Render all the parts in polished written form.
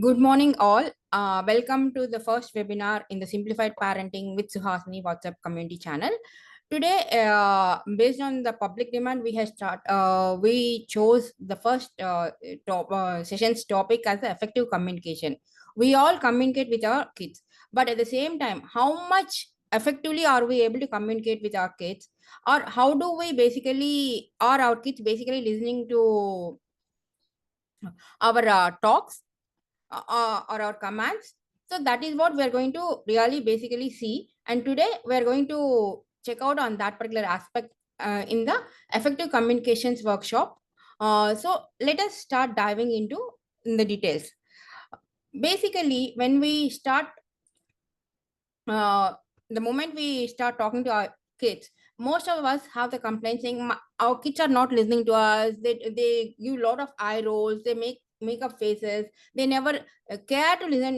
Good morning, all. Welcome to the first webinar in the Simplified Parenting with Suhasini WhatsApp community channel. Today, based on the public demand, we chose the first session's topic as the effective communication. We all communicate with our kids, but at the same time, how much effectively are we able to communicate with our kids, or how do we basically are our kids basically listening to our talks or our commands. So that is what we are going to really basically see. And today we are going to check out on that particular aspect in the effective communications workshop. So let us start diving into in the details. Basically, when we start, the moment we start talking to our kids, most of us have the complaint saying our kids are not listening to us. They give a lot of eye rolls. They make up faces. They never care to listen,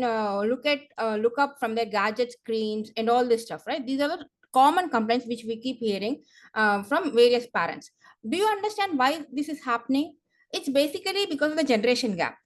look up from their gadget screens and all this stuff, right? These are the common complaints which we keep hearing from various parents. Do you understand why this is happening? It's basically because of the generation gap.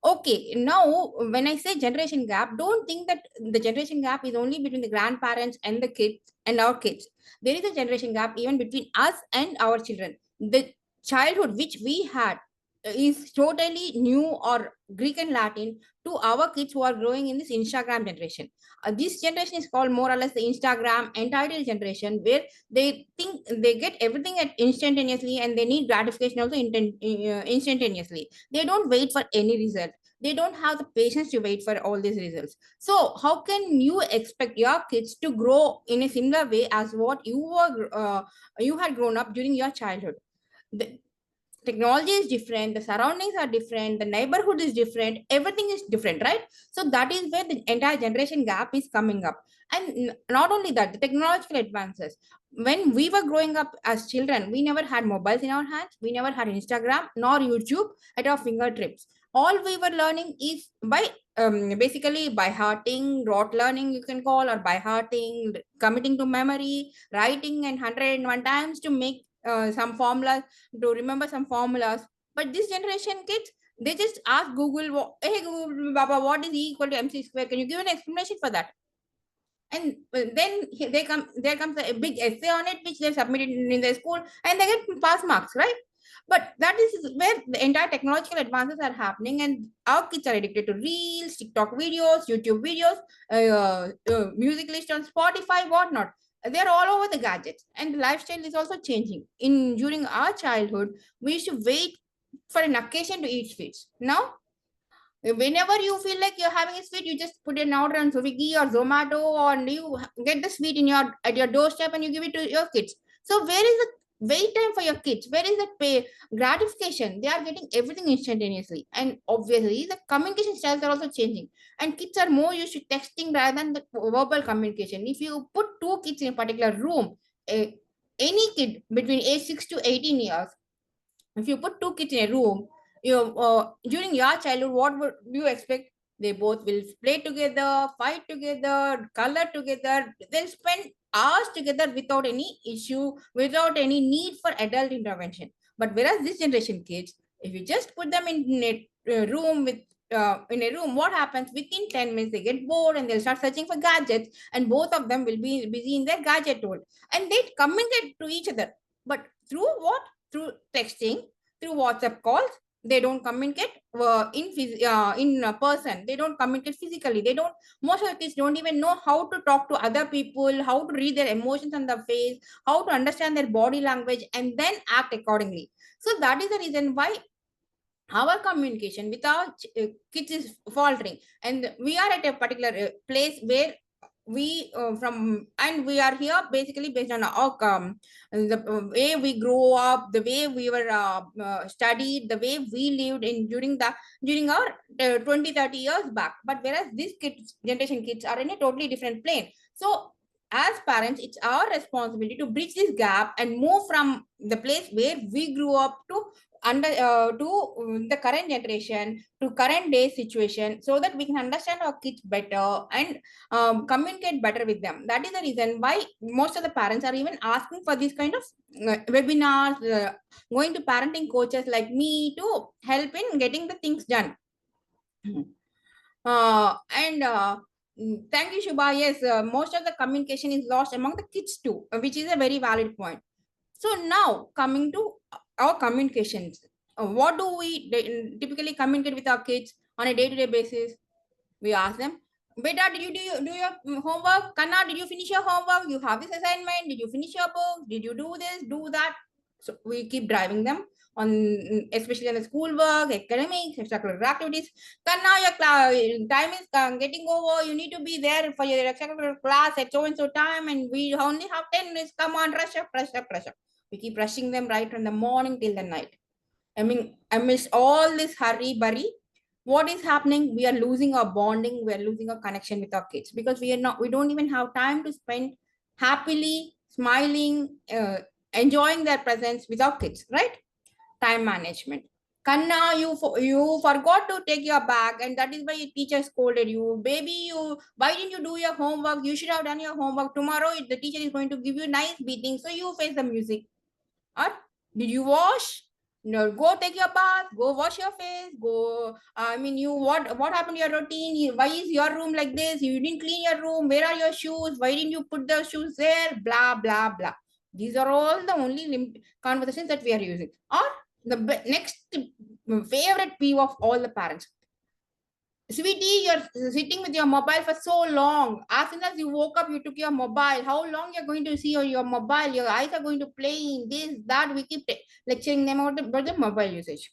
Okay, now when I say generation gap, don't think that the generation gap is only between the grandparents and the kids and our kids. There is a generation gap even between us and our children. The childhood which we had is totally new or Greek and Latin to our kids who are growing in this Instagram generation. This generation is called more or less the Instagram entitled generation, where they think they get everything at instantaneously and they need gratification also instantaneously. They don't wait for any result. They don't have the patience to wait for all these results. So how can you expect your kids to grow in a similar way as what you had grown up during your childhood? The technology is different, the surroundings are different, the neighborhood is different, everything is different, right? So that is where the entire generation gap is coming up. And not only that, the technological advances. When we were growing up as children, we never had mobiles in our hands, we never had Instagram nor YouTube at our fingertips. All we were learning is by basically by hearting, rote learning you can call, or by hearting, committing to memory, writing and 101 times to make some formulas, to remember some formulas. But this generation kids, they just ask Google, hey Google, Baba, what is E equal to MC square? Can you give an explanation for that? And then there comes a big essay on it, which they submitted in their school, and they get pass marks, right? But that is where the entire technological advances are happening, and our kids are addicted to reels, TikTok videos, YouTube videos, music list on Spotify, whatnot. They're all over the gadgets, and the lifestyle is also changing. In during our childhood, we used to wait for an occasion to eat sweets. Now, whenever you feel like you're having a sweet, you just put an order on Swiggy or Zomato, and you get the sweet in your at your doorstep and you give it to your kids. So where is the wait time for your kids? Where is the pay gratification? They are getting everything instantaneously, and obviously the communication styles are also changing. And kids are more used to texting rather than the verbal communication. If you put two kids in a particular room, any kid between age 6 to 18 years, if you put two kids in a room, during your childhood, what would you expect? They both will play together, fight together, color together. They'll spend hours together without any issue, without any need for adult intervention. But whereas this generation kids, if you just put them in a room with in a room, what happens? Within 10 minutes, they get bored and they'll start searching for gadgets, and both of them will be busy in their gadget world, and they communicate to each other. But through what? Through texting, through WhatsApp calls. They don't communicate in person. They don't communicate physically. They don't. Most of the kids don't even know how to talk to other people, how to read their emotions on the face, how to understand their body language, and then act accordingly. So that is the reason why our communication with our kids is faltering, and we are at a particular place where we from and we are here basically based on our the way we grow up, the way we were studied, the way we lived in during our 20-30 years back. But whereas these kids generation kids are in a totally different plane. So as parents, it's our responsibility to bridge this gap and move from the place where we grew up to the current generation, to current day situation, so that we can understand our kids better and communicate better with them. That is the reason why most of the parents are even asking for these kind of webinars, going to parenting coaches like me to help in getting the things done. Thank you, Shubha. Yes, most of the communication is lost among the kids too, which is a very valid point. So now coming to our communications, what do we typically communicate with our kids on a day-to-day basis? We ask them, Beta, did you do your homework? Kanna, did you finish your homework? You have this assignment. Did you finish your book? Did you do this? Do that? So we keep driving them on, especially on the schoolwork, academics, extracurricular activities. Kanna, your time is getting over. You need to be there for your extracurricular class at so and so time, and we only have 10 minutes. Come on, rush up, rush up, rush up. We keep rushing them right from the morning till the night. I mean, amidst all this hurry burry, what is happening? We are losing our bonding, we are losing our connection with our kids because we don't even have time to spend happily, smiling, enjoying their presence with our kids, right? Time management. Kanna, you forgot to take your bag, and that is why your teacher scolded you. Baby, why didn't you do your homework? You should have done your homework. Tomorrow, the teacher is going to give you nice beating, so you face the music. Or did you wash? No, go take your bath, go wash your face, go. I mean, what happened to your routine? Why is your room like this? You didn't clean your room. Where are your shoes? Why didn't you put the shoes there? Blah, blah, blah. These are all the only conversations that we are using. Or the next favorite peeve of all the parents. Sweetie, you're sitting with your mobile for so long. As soon as you woke up, you took your mobile. How long you're going to see your mobile? Your eyes are going to play in this, that. We keep lecturing them about the mobile usage.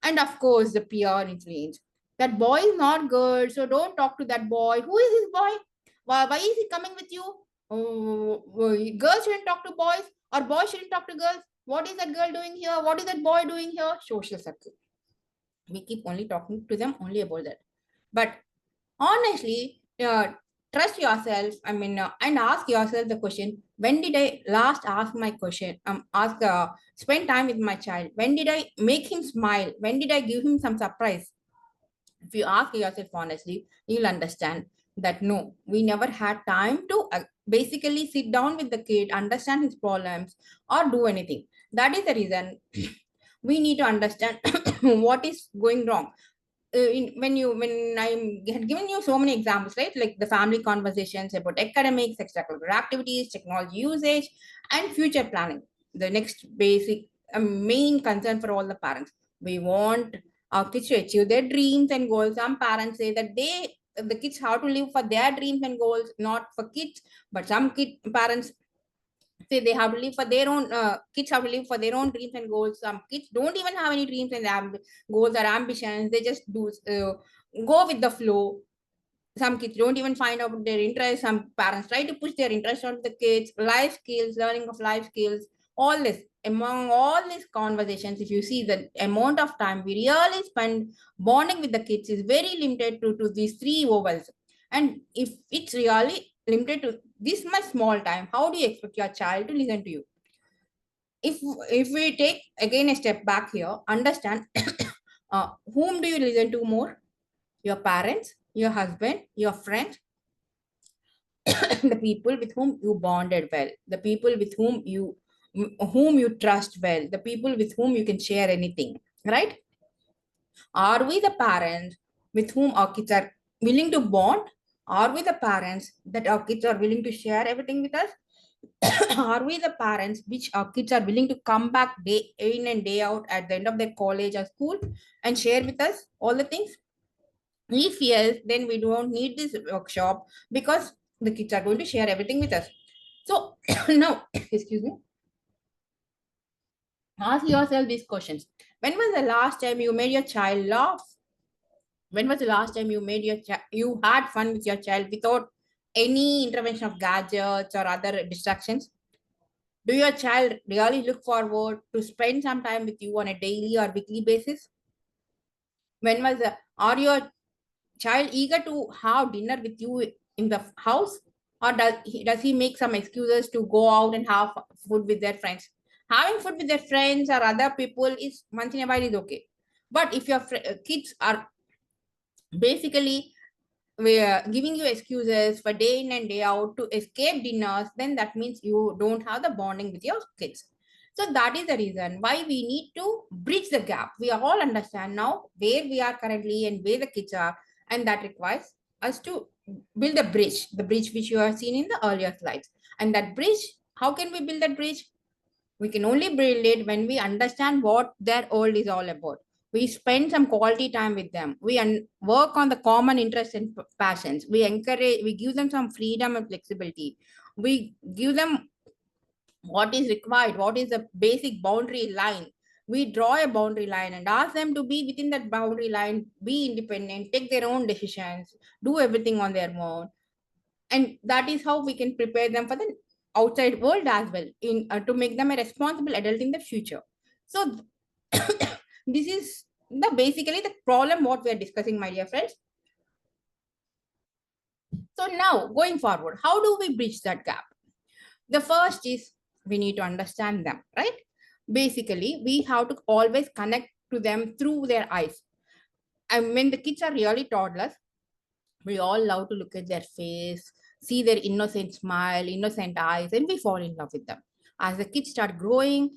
And of course, the peer influence. That boy is not good, so don't talk to that boy. Who is this boy? Why is he coming with you? Oh, girls shouldn't talk to boys, or boys shouldn't talk to girls. What is that girl doing here? What is that boy doing here? Social circle. We keep only talking to them only about that. But honestly, trust yourself. I mean, and ask yourself the question: when did I last ask my question? Spend time with my child. When did I make him smile? When did I give him some surprise? If you ask yourself honestly, you'll understand that no, we never had time to basically sit down with the kid, understand his problems, or do anything. That is the reason we need to understand what is going wrong. When I had given you so many examples, right? Like the family conversations about academics, extracurricular activities, technology usage, and future planning. The next basic main concern for all the parents. We want our kids to achieve their dreams and goals. Some parents say that the kids have to live for their dreams and goals, not for kids. But some parents say they have to live for their own kids have to live for their own dreams and goals. Some kids don't even have any dreams and goals or ambitions. They just do go with the flow. Some kids don't even find out their interest. Some parents try to push their interest on the kids. Life skills, learning of life skills, all this. Among all these conversations, if you see the amount of time we really spend bonding with the kids is very limited to these three ovals. And if it's really limited to this much small time, how do you expect your child to listen to you? If we take again a step back here, understand whom do you listen to more? Your parents, your husband, your friends, the people with whom you bonded well, the people with whom you trust well, the people with whom you can share anything, right? Are we the parents with whom our kids are willing to bond? Are we the parents that our kids are willing to share everything with us? Are we the parents which our kids are willing to come back day in and day out at the end of their college or school and share with us all the things? If yes, then we don't need this workshop because the kids are going to share everything with us. So now, excuse me, ask yourself these questions. When was the last time you made your child laugh? When was the last time you made you had fun with your child without any intervention of gadgets or other distractions? Do your child really look forward to spend some time with you on a daily or weekly basis? When was the, are your child eager to have dinner with you in the house, or does he make some excuses to go out and have food with their friends? Having food with their friends or other people is once in a while is okay, but if your kids are basically we are giving you excuses for day in and day out to escape dinners, then that means you don't have the bonding with your kids. So that is the reason why we need to bridge the gap. We all understand now where we are currently and where the kids are. And that requires us to build a bridge, the bridge which you have seen in the earlier slides. And that bridge, how can we build that bridge? We can only build it when we understand what their world is all about. We spend some quality time with them. We work on the common interests and passions. We encourage, we give them some freedom and flexibility. We give them what is required, what is the basic boundary line. We draw a boundary line and ask them to be within that boundary line, be independent, take their own decisions, do everything on their own. And that is how we can prepare them for the outside world as well, in to make them a responsible adult in the future. So this is the basically the problem what we are discussing, my dear friends. So now going forward, how do we bridge that gap? The first is we need to understand them, right? Basically, we have to always connect to them through their eyes. And when the kids are really toddlers, we all love to look at their face, see their innocent smile, innocent eyes, and we fall in love with them. As the kids start growing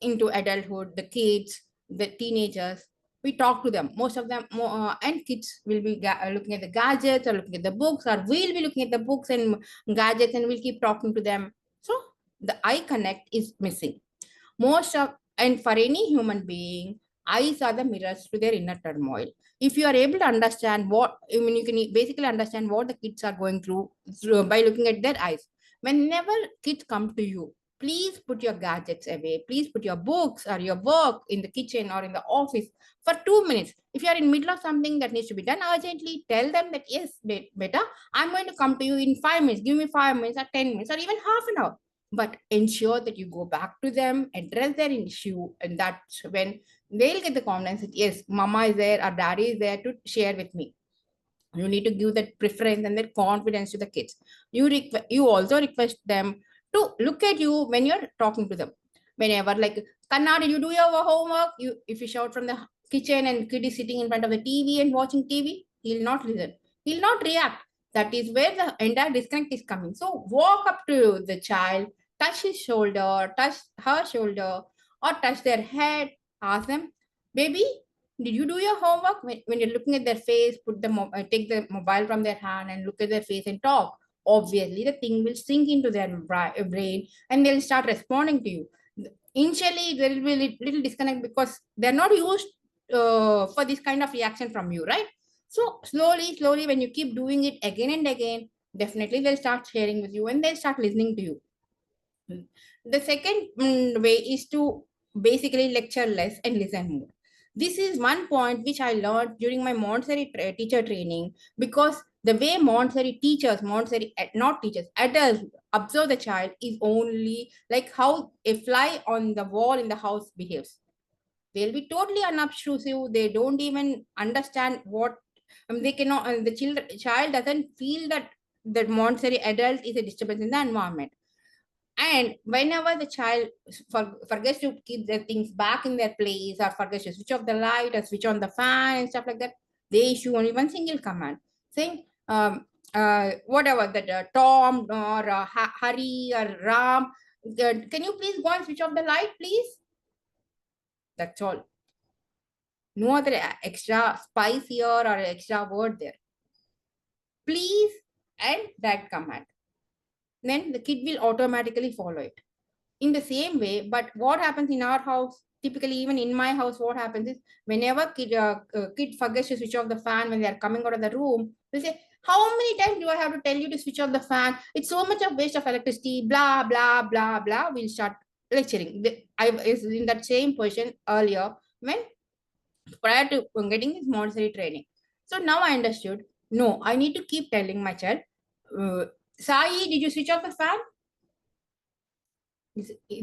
into adulthood, the kids, the teenagers, we talk to them. Most of them, and kids will be looking at the gadgets or looking at the books, or we'll be looking at the books and gadgets, and we'll keep talking to them. So the eye connect is missing. Most of, and for any human being, eyes are the mirrors to their inner turmoil. If you are able to understand what, I mean, you can basically understand what the kids are going through by looking at their eyes. Whenever kids come to you, please put your gadgets away. Please put your books or your work in the kitchen or in the office for 2 minutes. If you are in middle of something that needs to be done urgently, tell them that yes, beta, I'm going to come to you in 5 minutes. Give me 5 minutes or 10 minutes or even half an hour, but ensure that you go back to them, address their issue, and that's when they'll get the confidence that yes, mama is there or daddy is there to share with me. You need to give that preference and that confidence to the kids. You also request them to look at you when you're talking to them. Whenever, like, Kanna, did you do your homework? You, if you shout from the kitchen and kid is sitting in front of the TV and watching TV, he'll not listen. He'll not react. That is where the entire disconnect is coming. So walk up to the child, touch his shoulder, touch her shoulder, or touch their head. Ask them, baby, did you do your homework? When you're looking at their face, take the mobile from their hand and look at their face and talk. Obviously, the thing will sink into their brain and they'll start responding to you. Initially, there will be a little disconnect because they're not used for this kind of reaction from you, right? So slowly, when you keep doing it again and again, definitely they'll start sharing with you and they'll start listening to you. The second way is to basically lecture less and listen more. This is one point which I learned during my Montessori teacher training, because the way Montessori teachers, not teachers, adults observe the child is only like how a fly on the wall in the house behaves. They'll be totally unobtrusive. They don't even understand what they cannot. The child doesn't feel that Montessori adult is a disturbance in the environment. And whenever the child forgets to keep the things back in their place, or forgets to switch off the light or switch on the fan and stuff like that, they issue only one single command saying, whatever that Tom or Hari or Ram, can you please go and switch off the light, please? That's all. No other extra spice here or extra word there. Please and that command. Then the kid will automatically follow it. In the same way, but what happens in our house, typically even in my house, what happens is whenever kid forgets to switch off the fan when they are coming out of the room, they say, how many times do I have to tell you to switch off the fan? It's so much of waste of electricity, blah, blah, blah, blah. We'll start lecturing. I was in that same position earlier when prior to getting this Montessori training. So now I understood, no, I need to keep telling my child, Sai, did you switch off the fan?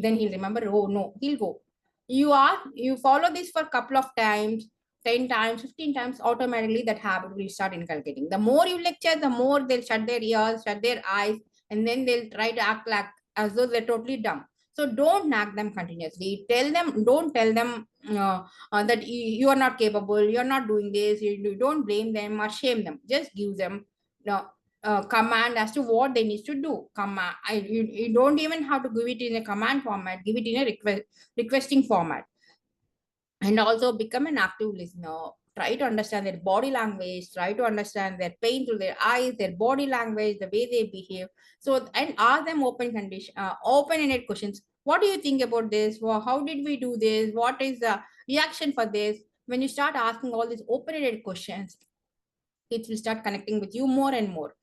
Then he'll remember, oh no, he'll go. You follow this for a couple of times, 10 times, 15 times, automatically that habit will start inculcating. The more you lecture, the more they'll shut their ears, shut their eyes, and then they'll try to act like as though they're totally dumb. So don't nag them continuously. Don't tell them that you are not capable, you're not doing this, you don't blame them or shame them. Just give them command as to what they need to do. You don't even have to give it in a command format, give it in a requesting format. And also become an active listener. try to understand their body language, try to understand their pain through their eyes, their body language, the way they behave. So, and ask them open-ended questions. What do you think about this? Well, how did we do this? What is the reaction for this? When you start asking all these open-ended questions, it will start connecting with you more and more.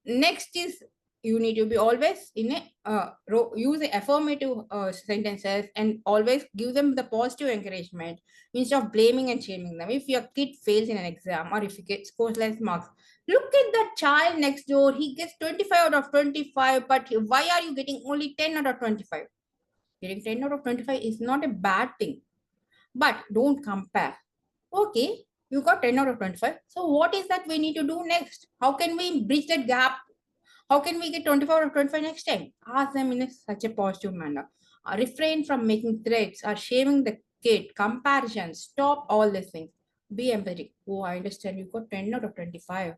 Next is, you need to be always in a use the affirmative sentences, and always give them the positive encouragement instead of blaming and shaming them. If your kid fails in an exam, or if you get scores less marks, look at that child next door, he gets 25 out of 25, but why are you getting only 10 out of 25? Getting 10 out of 25 is not a bad thing, but don't compare. Okay, you got 10 out of 25, so what is that we need to do next? How can we bridge that gap? How can we get 24 or 25 next time? Ask them in such a positive manner. Refrain from making threats or shaming the kid, comparisons. Stop all these things. Be empathetic. Oh, I understand you got 10 out of 25.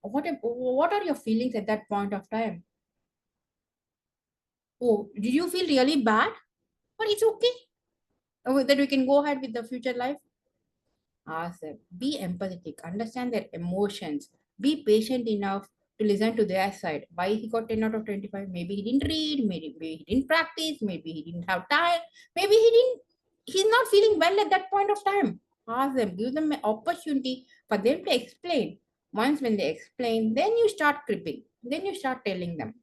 What are your feelings at that point of time? Oh, did you feel really bad? But it's okay. Oh, that we can go ahead with the future life. Ask them. Be empathetic. Understand their emotions. Be patient enough to listen to their side. Why he got 10 out of 25? Maybe he didn't read, maybe he didn't practice, maybe he didn't have time, maybe he's not feeling well at that point of time. Ask them, give them an opportunity for them to explain. Once when they explain, then you start cribbing. Then you start telling them.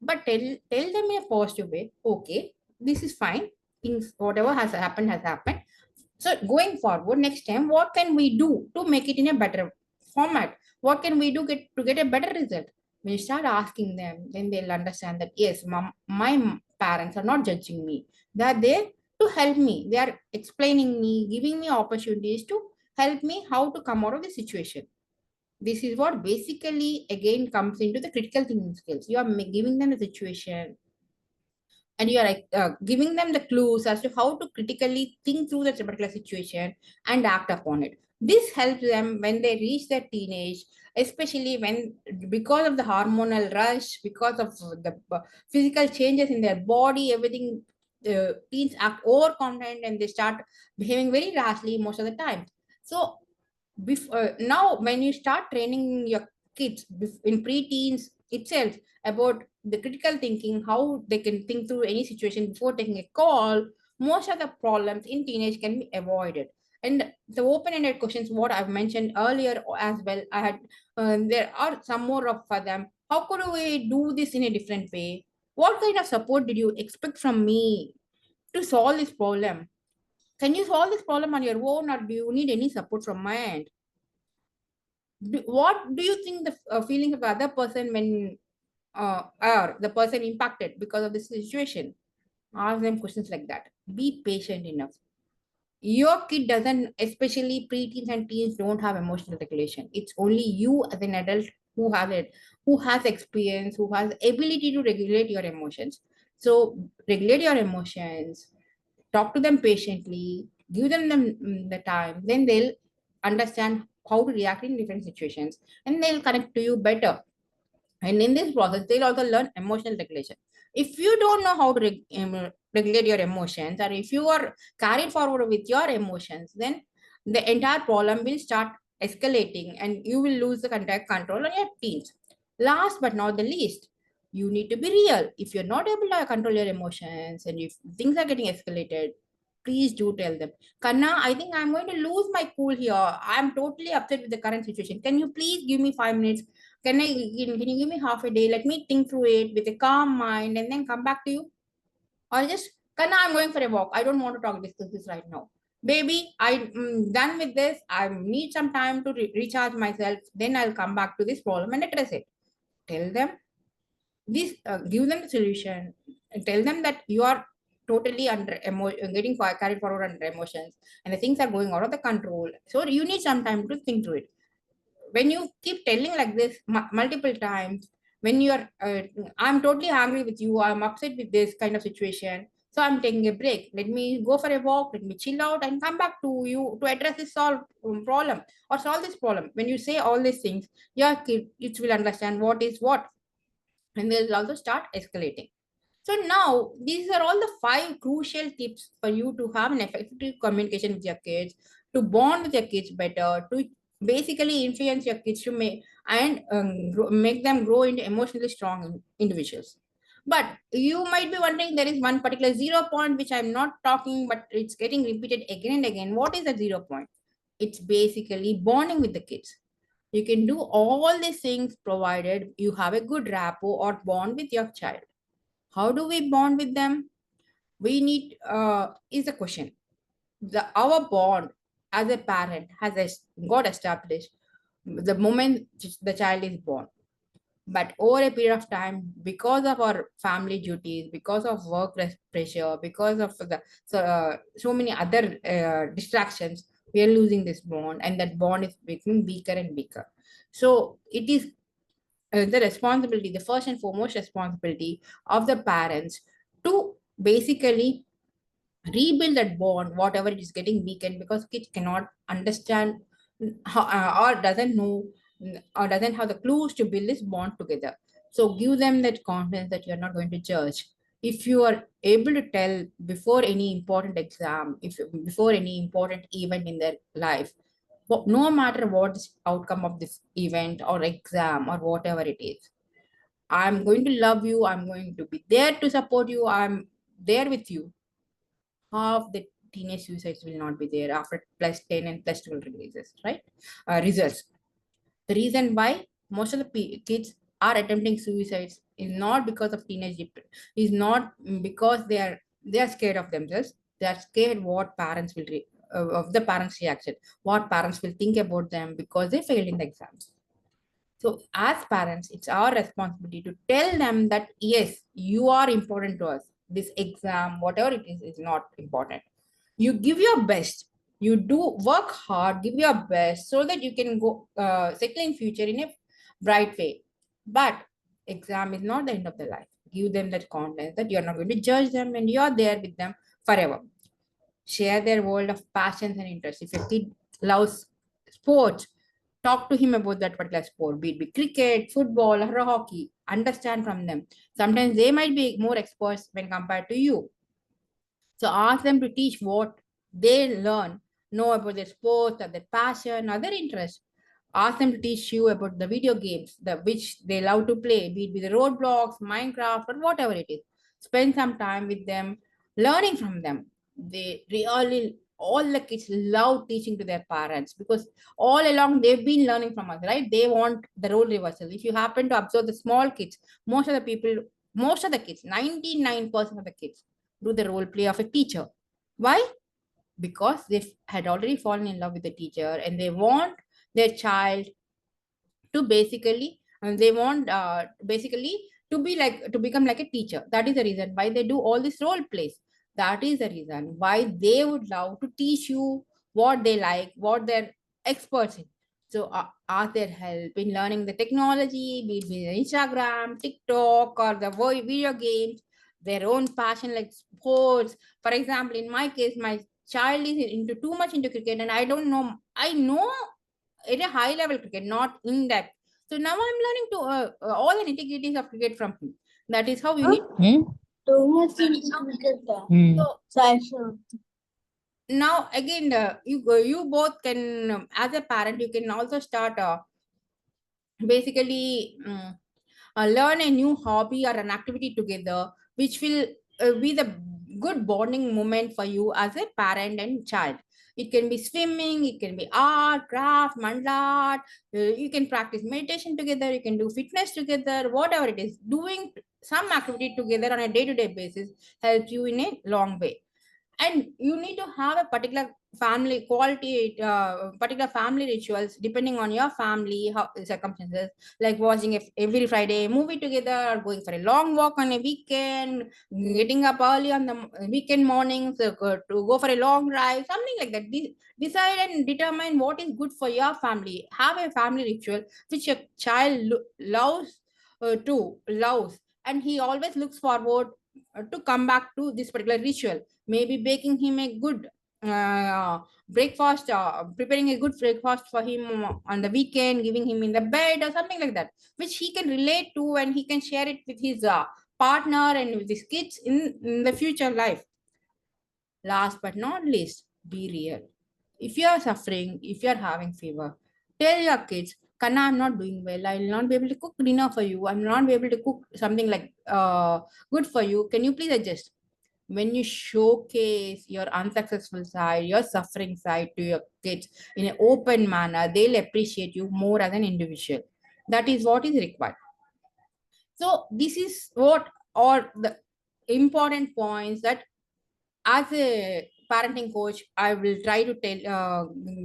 But tell them in a positive way. Okay, this is fine. Things, whatever has happened. So going forward, next time, what can we do to make it in a better format? What can we do to get a better result? When you start asking them, then they'll understand that yes, my parents are not judging me. They are there to help me. They are explaining me, giving me opportunities to help me how to come out of the situation. This is what basically again comes into the critical thinking skills. You are giving them the situation, and you are like giving them the clues as to how to critically think through that particular situation and act upon it. This helps them when they reach their teenage, especially when, because of the hormonal rush, because of the physical changes in their body, everything, teens act overconfident and they start behaving very rashly most of the time. So now when you start training your kids in pre-teens itself about the critical thinking, how they can think through any situation before taking a call, most of the problems in teenage can be avoided. And the open-ended questions, what I've mentioned earlier as well, I had there are some more of for them. How could we do this in a different way? What kind of support did you expect from me to solve this problem? Can you solve this problem on your own, or do you need any support from my end? What do you think the feelings of the other person when or the person impacted because of this situation? Ask them questions like that. Be patient enough. Your kid doesn't, especially preteens and teens, don't have emotional regulation. It's only you as an adult who has it, who has experience, who has ability to regulate your emotions. So regulate your emotions, talk to them patiently, give them the time, then they'll understand how to react in different situations, and they'll connect to you better. And in this process, they'll also learn emotional regulation. If you don't know how to regulate your emotions, or if you are carried forward with your emotions, then the entire problem will start escalating and you will lose the contact control on your teens. Last but not the least, you need to be real. If you're not able to control your emotions and if things are getting escalated, please do tell them, Kanna, I think I'm going to lose my cool here. I'm totally upset with the current situation. Can you please give me 5 minutes? Can you give me half a day? Let me think through it with a calm mind and then come back to you. Or just, Kanna, I'm going for a walk. I don't want to discuss this right now. Baby, I'm done with this. I need some time to recharge myself. Then I'll come back to this problem and address it. Tell them this, give them the solution, and tell them that you are totally getting carried forward under emotions, and the things are going out of the control. So you need some time to think through it. When you keep telling like this multiple times, when you're I'm totally angry with you, I'm upset with this kind of situation, so I'm taking a break, let me go for a walk, let me chill out and come back to you to address this problem or solve this problem. When you say all these things, your kids will understand what is what, and they'll also start escalating. So now these are all the 5 crucial tips for you to have an effective communication with your kids, to bond with your kids better, to basically influence your kids to make and make them grow into emotionally strong individuals. But you might be wondering, there is one particular 0 point which I'm not talking, but it's getting repeated again and again. What is the 0 point? It's basically bonding with the kids. You can do all these things provided you have a good rapport or bond with your child. How do we bond with them? We need is the question. Our bond as a parent got established the moment the child is born. But over a period of time, because of our family duties, because of work pressure, because of so many other distractions, we are losing this bond, and that bond is becoming weaker and weaker. So it is the responsibility, the first and foremost responsibility of the parents to basically rebuild that bond, whatever it is getting weakened, because kids cannot understand how, or doesn't know or doesn't have the clues to build this bond together. So give them that confidence that you're not going to judge. If you are able to tell before any important exam, if before any important event in their life, but no matter what the outcome of this event or exam or whatever it is, I'm going to love you, I'm going to be there to support you, I'm there with you. Half the teenage suicides will not be there after plus 10 and plus 12 releases, right? Results. The reason why most of the kids are attempting suicides is not because of teenage depression, is not because they are scared of themselves. They are scared what parents will of the parents' reaction, what parents will think about them because they failed in the exams. So, as parents, it's our responsibility to tell them that yes, you are important to us. This exam, whatever it is not important. You give your best. You do work hard, give your best so that you can go settle in future in a bright way. But exam is not the end of the life. Give them that confidence that you're not going to judge them and you're there with them forever. Share their world of passions and interests. If your kid loves sports, talk to him about that particular sport, be it cricket, football, or hockey. Understand from them. Sometimes they might be more experts when compared to you. So ask them to teach what they learn, know about their sports, or their passion, or their interest. Ask them to teach you about the video games, the which they love to play, be it with the Roadblocks, Minecraft, or whatever it is. Spend some time with them, learning from them. They really, all the kids love teaching to their parents because all along they've been learning from us, right? They want the role reversal. If you happen to observe the small kids, most of the people, most of the kids, 99% of the kids do the role play of a teacher. Why? Because they had already fallen in love with the teacher and they want their child to basically, and they want basically to be like to become like a teacher. That is the reason why they do all these role plays. That is the reason why they would love to teach you what they like, what they're experts in. So ask their help in learning the technology, be it Instagram, TikTok, or the video games, their own passion like sports. For example, in my case, my child is into too much into cricket, and I don't know. I know at a high level cricket, not in depth. So now I'm learning to all the nitty-gritties of cricket from him. That is how you need. Too much into cricket. So now again, you both can, as a parent, you can also start basically learn a new hobby or an activity together, which will be the good bonding moment for you as a parent and child. It can be swimming, it can be art, craft, mandala art. You can practice meditation together, you can do fitness together, whatever it is. Doing some activity together on a day-to-day basis helps you in a long way. And you need to have a particular family quality particular family rituals depending on your family circumstances, like watching every Friday movie together, or going for a long walk on a weekend, getting up early on the weekend mornings to go for a long drive, something like that. Decide and determine what is good for your family. Have a family ritual which your child loves, and he always looks forward to come back to this particular ritual. Maybe baking him a good breakfast, preparing a good breakfast for him on the weekend, giving him in the bed or something like that, which he can relate to and he can share it with his partner and with his kids in the future life. Last but not least, be real. If you are suffering, if you are having fever, tell your kids, Kanna, I'm not doing well. I will not be able to cook dinner for you. I'm not be able to cook something like good for you. Can you please adjust? When you showcase your unsuccessful side, your suffering side to your kids in an open manner, they'll appreciate you more as an individual. That is what is required. So this is what are the important points that as a parenting coach, I will try to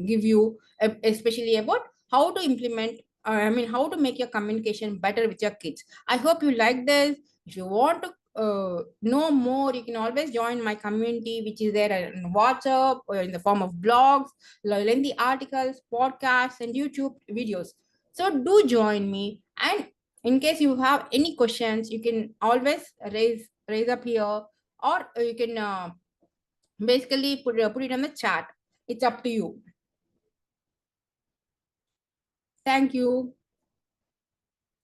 give you, especially about how to implement, how to make your communication better with your kids. I hope you like this. If you want to know more, you can always join my community, which is there in WhatsApp or in the form of blogs, lengthy articles, podcasts, and YouTube videos. So do join me. And in case you have any questions, you can always raise up here, or you can basically put it on the chat. It's up to you. Thank you.